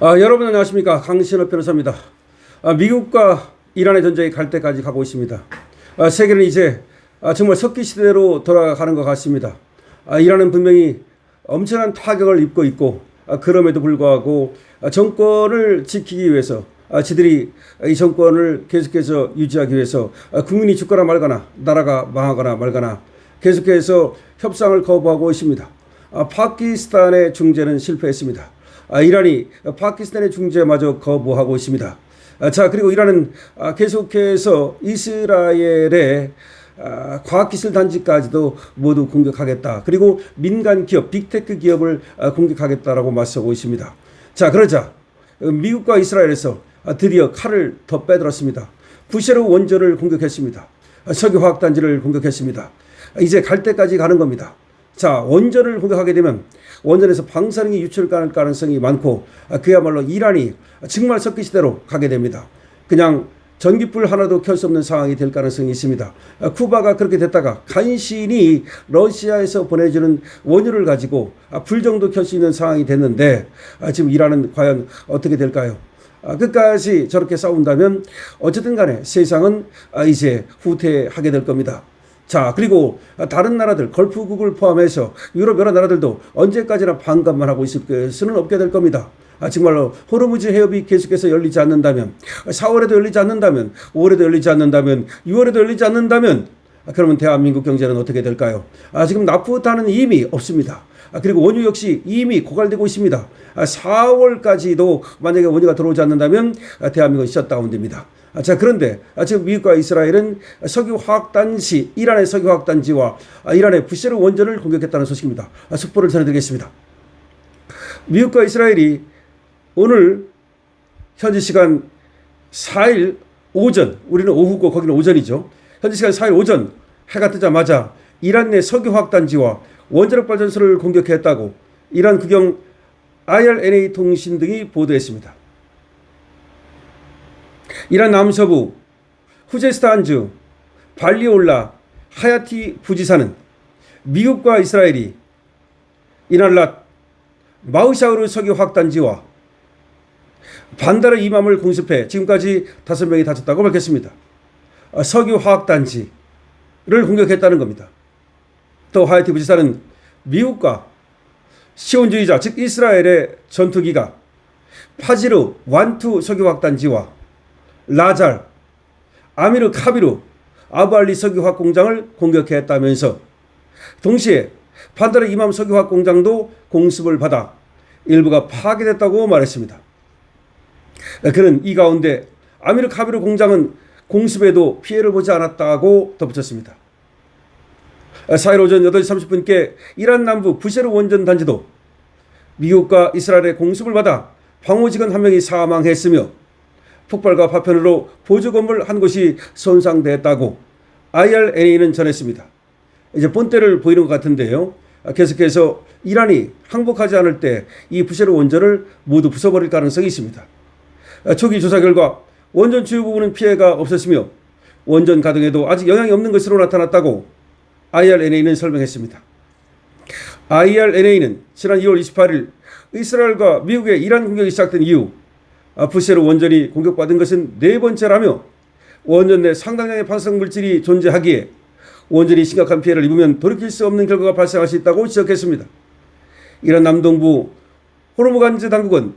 여러분 안녕하십니까. 강신업 변호사입니다. 미국과 이란의 전쟁이 갈 때까지 가고 있습니다. 세계는 이제 정말 석기 시대로 돌아가는 것 같습니다. 이란은 분명히 엄청난 타격을 입고 있고 그럼에도 불구하고 정권을 지키기 위해서 지들이 이 정권을 계속해서 유지하기 위해서 국민이 죽거나 말거나 나라가 망하거나 말거나 계속해서 협상을 거부하고 있습니다. 파키스탄의 중재는 실패했습니다. 이란이 파키스탄의 중재마저 거부하고 있습니다. 자, 그리고 이란은 계속해서 이스라엘의 과학기술 단지까지도 모두 공격하겠다. 그리고 민간 기업, 빅테크 기업을 공격하겠다라고 맞서고 있습니다. 자, 그러자 미국과 이스라엘에서 드디어 칼을 더 빼들었습니다. 부셰르 원전을 공격했습니다. 석유화학단지를 공격했습니다. 이제 갈 때까지 가는 겁니다. 자, 원전을 공격하게 되면 원전에서 방사능이 유출될 가능성이 많고 그야말로 이란이 정말 석기시대로 가게 됩니다. 그냥 전기불 하나도 켤 수 없는 상황이 될 가능성이 있습니다. 쿠바가 그렇게 됐다가 간신히 러시아에서 보내주는 원유를 가지고 불 정도 켤 수 있는 상황이 됐는데 지금 이란은 과연 어떻게 될까요? 끝까지 저렇게 싸운다면 어쨌든 간에 세상은 이제 후퇴하게 될 겁니다. 자, 그리고 다른 나라들, 걸프국을 포함해서 유럽 여러 나라들도 언제까지나 반감만 하고 있을 수는 없게 될 겁니다. 정말로 호르무즈 해협이 계속해서 열리지 않는다면, 4월에도 열리지 않는다면, 5월에도 열리지 않는다면, 6월에도 열리지 않는다면, 그러면 대한민국 경제는 어떻게 될까요? 지금 나프타는 이미 없습니다. 그리고 원유 역시 이미 고갈되고 있습니다. 4월까지도 만약에 원유가 들어오지 않는다면 대한민국은 셧다운됩니다. 자, 그런데 지금 미국과 이스라엘은 석유화학단지, 이란의 석유화학단지와 이란의 부셰르 원전을 공격했다는 소식입니다. 속보를 전해드리겠습니다. 미국과 이스라엘이 오늘 현지 시간 4일 오전, 우리는 오후고 거기는 오전이죠. 현지 시간 4일 오전 해가 뜨자마자 이란 내 석유화학단지와 원자력 발전소를 공격했다고 이란 국영 IRNA 통신 등이 보도했습니다. 이란 남서부 후제스탄주 발리올라 하야티 부지사는 미국과 이스라엘이 이날랏 마우샤우르 석유화학단지와 반다르 이맘을 공습해 지금까지 5명이 다쳤다고 밝혔습니다. 석유화학단지를 공격했다는 겁니다. 또 하야티 부지사는 미국과 시온주의자 즉 이스라엘의 전투기가 파지르 완투 석유화학단지와 라잘, 아미르 카비루, 아부알리 석유화학 공장을 공격했다면서 동시에 반다르 이맘 석유화학 공장도 공습을 받아 일부가 파괴됐다고 말했습니다. 그는 이 가운데 아미르 카비루 공장은 공습에도 피해를 보지 않았다고 덧붙였습니다. 4일 오전 8시 30분께 이란 남부 부셰르 원전 단지도 미국과 이스라엘의 공습을 받아 방호직원 1명이 사망했으며 폭발과 파편으로 보조 건물 한 곳이 손상됐다고 IRNA는 전했습니다. 이제 본때를 보이는 것 같은데요. 계속해서 이란이 항복하지 않을 때 이 부셰르 원전을 모두 부숴버릴 가능성이 있습니다. 초기 조사 결과 원전 주요 부분은 피해가 없었으며 원전 가동에도 아직 영향이 없는 것으로 나타났다고 IRNA는 설명했습니다. IRNA는 지난 2월 28일 이스라엘과 미국의 이란 공격이 시작된 이후 부셰르 원전이 공격받은 것은 4번째라며 원전 내 상당량의 방사능 물질이 존재하기에 원전이 심각한 피해를 입으면 돌이킬 수 없는 결과가 발생할 수 있다고 지적했습니다. 이란 남동부 호르무간즈 당국은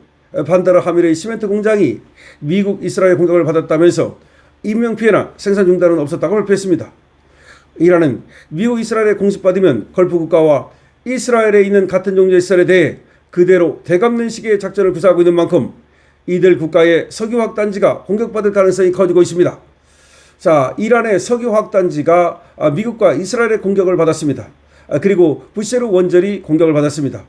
반다르 하미르의 시멘트 공장이 미국 이스라엘 공격을 받았다면서 인명피해나 생산 중단은 없었다고 발표했습니다. 이란은 미국 이스라엘에 공습받으면 걸프 국가와 이스라엘에 있는 같은 종류의 시설에 대해 그대로 되갚는 식의 작전을 구사하고 있는 만큼 이들 국가의 석유화학단지가 공격받을 가능성이 커지고 있습니다. 자, 이란의 석유화학단지가 미국과 이스라엘의 공격을 받았습니다. 그리고 부셰르 원전이 공격을 받았습니다.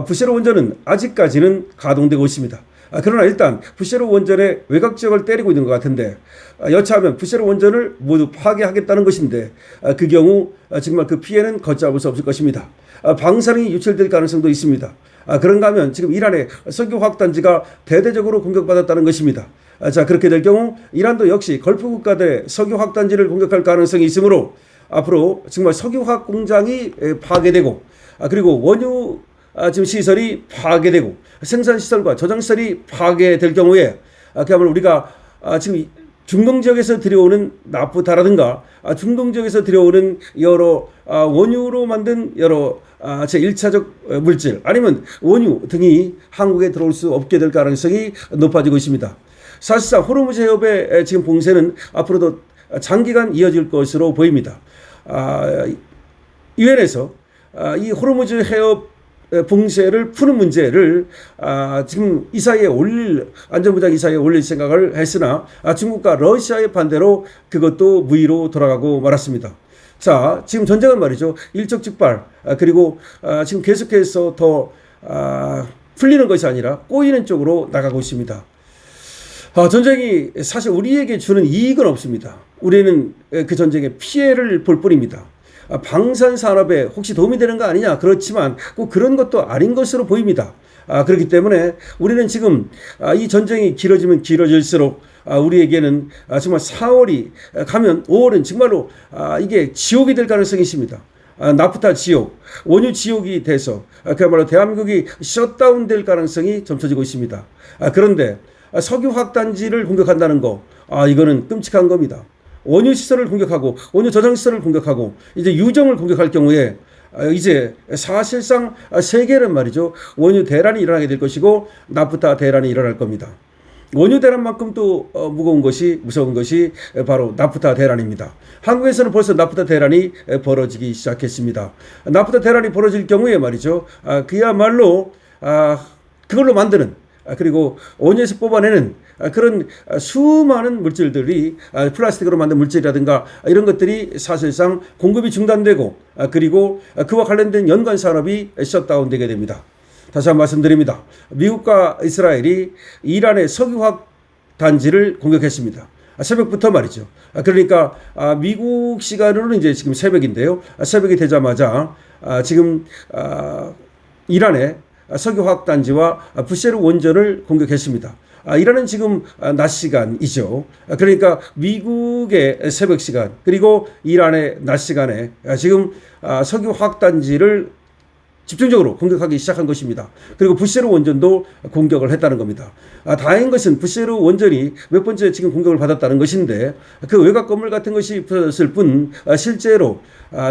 부셰르 원전은 아직까지는 가동되고 있습니다. 그러나 일단 부셰르 원전의 외곽 지역을 때리고 있는 것 같은데 여차하면 부셰르 원전을 모두 파괴하겠다는 것인데 그 경우 정말 그 피해는 걷잡을 수 없을 것입니다. 방사능이 유출될 가능성도 있습니다. 그런가 하면 지금 이란의 석유화학단지가 대대적으로 공격받았다는 것입니다. 자, 그렇게 될 경우 이란도 역시 걸프 국가들의 석유화학단지를 공격할 가능성이 있으므로 앞으로 정말 석유화학 공장이 파괴되고 그리고 원유 지금 시설이 파괴되고 생산 시설과 저장 시설이 파괴될 경우에 그야말로 우리가 지금 중동 지역에서 들여오는 나프타라든가 중동 지역에서 들여오는 여러 원유로 만든 여러 제1차적 물질 아니면 원유 등이 한국에 들어올 수 없게 될 가능성이 높아지고 있습니다. 사실상 호르무즈 해협의 지금 봉쇄는 앞으로도 장기간 이어질 것으로 보입니다. 유엔에서 이 호르무즈 해협 봉쇄를 푸는 문제를 지금 이 사이에 안전보장 이사회에 올릴 생각을 했으나 중국과 러시아의 반대로 그것도 무의로 돌아가고 말았습니다. 자, 지금 전쟁은 말이죠. 일촉즉발 그리고 지금 계속해서 더 풀리는 것이 아니라 꼬이는 쪽으로 나가고 있습니다. 전쟁이 사실 우리에게 주는 이익은 없습니다. 우리는 그 전쟁의 피해를 볼 뿐입니다. 방산 산업에 혹시 도움이 되는 거 아니냐? 그렇지만 꼭 그런 것도 아닌 것으로 보입니다. 그렇기 때문에 우리는 지금 이 전쟁이 길어지면 길어질수록 우리에게는 정말 4월이 가면 5월은 정말로 이게 지옥이 될 가능성이 있습니다. 나프타 지옥, 원유 지옥이 돼서 그야말로 대한민국이 셧다운 될 가능성이 점쳐지고 있습니다. 그런데 석유 확단지를 공격한다는 거, 이거는 끔찍한 겁니다. 원유 시설을 공격하고 원유 저장 시설을 공격하고 이제 유정을 공격할 경우에 이제 사실상 세계는 말이죠. 원유 대란이 일어나게 될 것이고 나프타 대란이 일어날 겁니다. 원유 대란만큼 또 무서운 것이 바로 나프타 대란입니다. 한국에서는 벌써 나프타 대란이 벌어지기 시작했습니다. 나프타 대란이 벌어질 경우에 말이죠. 그야말로 그걸로 만드는 그리고 원유에서 뽑아내는 그런 수많은 물질들이 플라스틱으로 만든 물질이라든가 이런 것들이 사실상 공급이 중단되고 그리고 그와 관련된 연관 산업이 셧다운되게 됩니다. 다시 한번 말씀드립니다. 미국과 이스라엘이 이란의 석유화학 단지를 공격했습니다. 새벽부터 말이죠. 그러니까 미국 시간으로는 이제 지금 새벽인데요. 새벽이 되자마자 지금 이란의 석유화학 단지와 부셰르 원전을 공격했습니다. 이란은 지금 낮 시간이죠. 그러니까 미국의 새벽 시간 그리고 이란의 낮 시간에 지금 석유화학 단지를 집중적으로 공격하기 시작한 것입니다. 그리고 부셰르 원전도 공격을 했다는 겁니다. 다행인 것은 부셰르 원전이 몇 번째 지금 공격을 받았다는 것인데 그 외곽 건물 같은 것이 없었을 뿐 실제로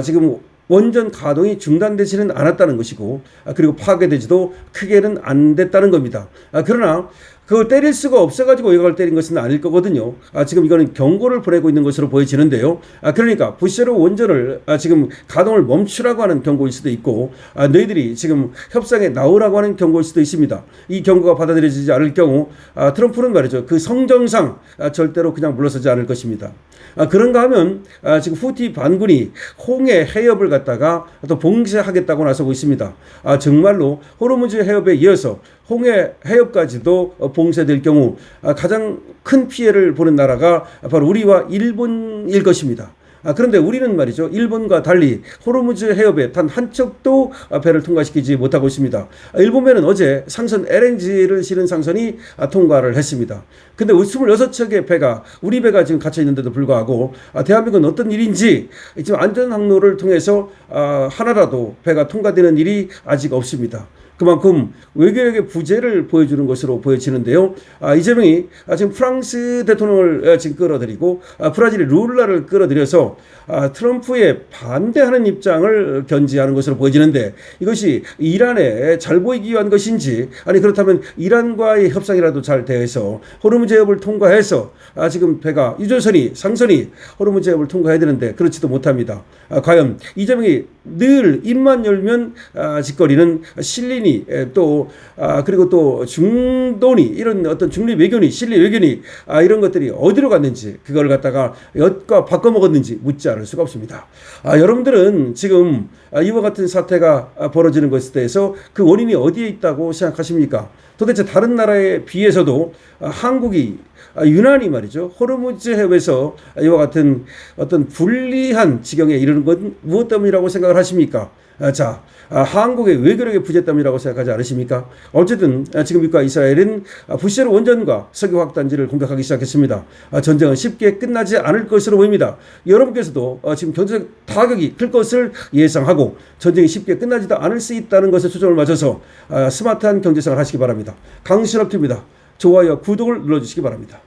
지금 원전 가동이 중단되지는 않았다는 것이고 그리고 파괴되지도 크게는 안 됐다는 겁니다. 그러나 그걸 때릴 수가 없어가지고 외곽을 때린 것은 아닐 거거든요. 지금 이거는 경고를 보내고 있는 것으로 보여지는데요. 그러니까 부셰르 원전을 지금 가동을 멈추라고 하는 경고일 수도 있고 너희들이 지금 협상에 나오라고 하는 경고일 수도 있습니다. 이 경고가 받아들여지지 않을 경우 트럼프는 말이죠. 그 성정상 절대로 그냥 물러서지 않을 것입니다. 그런가 하면 지금 후티 반군이 홍해 해협을 갖다가 또 봉쇄하겠다고 나서고 있습니다. 정말로 호르무즈 해협에 이어서 홍해 해협까지도 봉쇄될 경우 가장 큰 피해를 보는 나라가 바로 우리와 일본일 것입니다. 그런데 우리는 말이죠. 일본과 달리 호르무즈 해협에 단 한 척도 배를 통과시키지 못하고 있습니다. 일본배는 어제 상선 LNG를 실은 상선이 통과를 했습니다. 근데 26척의 배가 우리 배가 지금 갇혀 있는데도 불구하고 대한민국은 어떤 일인지 지금 안전항로를 통해서 하나라도 배가 통과되는 일이 아직 없습니다. 그만큼 외교력의 부재를 보여주는 것으로 보여지는데요. 이재명이 지금 프랑스 대통령을 지금 끌어들이고 브라질의 룰라를 끌어들여서 트럼프에 반대하는 입장을 견지하는 것으로 보여지는데 이것이 이란에 잘 보이기 위한 것인지 아니 그렇다면 이란과의 협상이라도 잘 대해서 호르무즈 해협을 통과해서 지금 배가 유조선이 상선이 호르무즈 해협을 통과해야 되는데 그렇지도 못합니다. 과연 이재명이 늘 입만 열면 짓거리는 실리니 또 그리고 또 중도니 이런 어떤 중립 외교니 실리 외교니 이런 것들이 어디로 갔는지 그걸 갖다가 엿과 바꿔먹었는지 묻지 않을 수가 없습니다. 여러분들은 지금 이와 같은 사태가 벌어지는 것에 대해서 그 원인이 어디에 있다고 생각하십니까? 도대체 다른 나라에 비해서도 한국이 유난히 말이죠. 호르무즈 해협에서 이와 같은 어떤 불리한 지경에 이르는 건 무엇 때문이라고 생각을 하십니까? 한국의 외교력의 부재 때문이라고 생각하지 않으십니까? 어쨌든 지금 미국과 이스라엘은 부시제로 원전과 석유 확단지를 공격하기 시작했습니다. 전쟁은 쉽게 끝나지 않을 것으로 보입니다. 여러분께서도 지금 경제적 타격이 클 것을 예상하고 전쟁이 쉽게 끝나지도 않을 수 있다는 것에 초점을 맞춰서 스마트한 경제생활 하시기 바랍니다. 강신업 TV입니다. 좋아요, 구독을 눌러주시기 바랍니다.